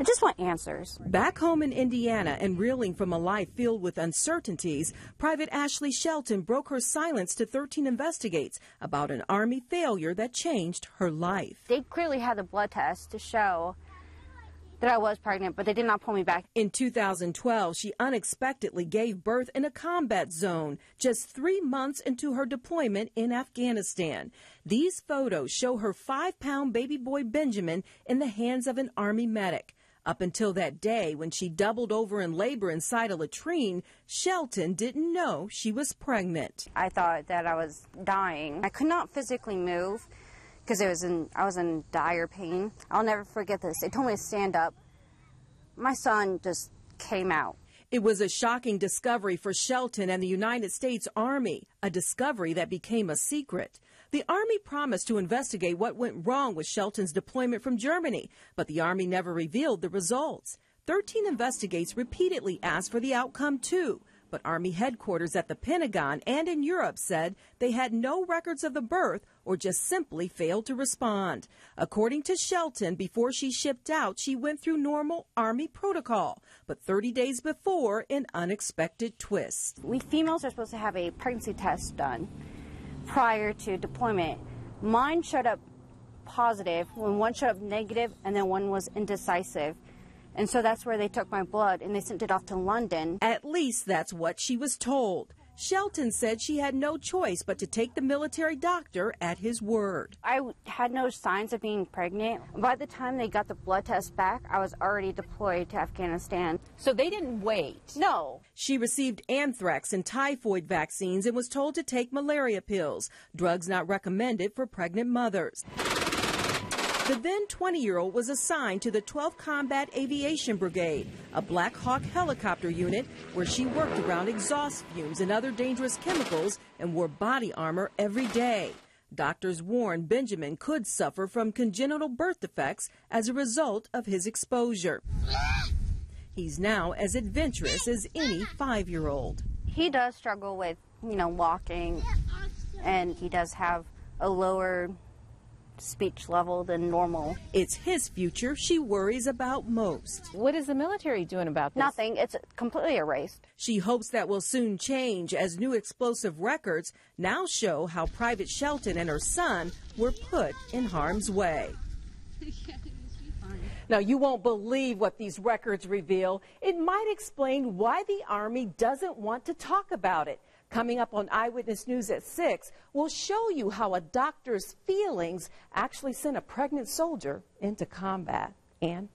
I just want answers. Back home in Indiana and reeling from a life filled with uncertainties, Private Ashley Shelton broke her silence to 13 Investigates about an Army failure that changed her life. They clearly had the blood test to show that I was pregnant, but they did not pull me back. In 2012, she unexpectedly gave birth in a combat zone just 3 months into her deployment in Afghanistan. These photos show her 5-pound baby boy Benjamin in the hands of an Army medic. Up until that day when she doubled over in labor inside a latrine, Shelton didn't know she was pregnant. I thought that I was dying. I could not physically move because I was in dire pain. I'll never forget this. They told me to stand up. My son just came out. It was a shocking discovery for Shelton and the United States Army, a discovery that became a secret. The Army promised to investigate what went wrong with Shelton's deployment from Germany, but the Army never revealed the results. 13 Investigates repeatedly asked for the outcome, too. But Army headquarters at the Pentagon and in Europe said they had no records of the birth or just simply failed to respond. According to Shelton, before she shipped out, she went through normal Army protocol. But 30 days before, an unexpected twist. We females are supposed to have a pregnancy test done prior to deployment. Mine showed up positive when one showed up negative and then one was indecisive. And so that's where they took my blood and they sent it off to London. At least that's what she was told. Shelton said she had no choice but to take the military doctor at his word. I had no signs of being pregnant. By the time they got the blood test back, I was already deployed to Afghanistan. So they didn't wait? No. She received anthrax and typhoid vaccines and was told to take malaria pills, drugs not recommended for pregnant mothers. The then 20-year-old was assigned to the 12th Combat Aviation Brigade, a Black Hawk helicopter unit where she worked around exhaust fumes and other dangerous chemicals and wore body armor every day. Doctors warned Benjamin could suffer from congenital birth defects as a result of his exposure. He's now as adventurous as any 5-year-old. He does struggle with, walking, and he does have a lower speech level than normal. It's his future she worries about most. What is the military doing about this? Nothing. It's completely erased. She hopes that will soon change as new explosive records now show how Private Shelton and her son were put in harm's way. Now, you won't believe what these records reveal. It might explain why the Army doesn't want to talk about it. Coming up on Eyewitness News at 6, we'll show you how a doctor's feelings actually sent a pregnant soldier into combat. And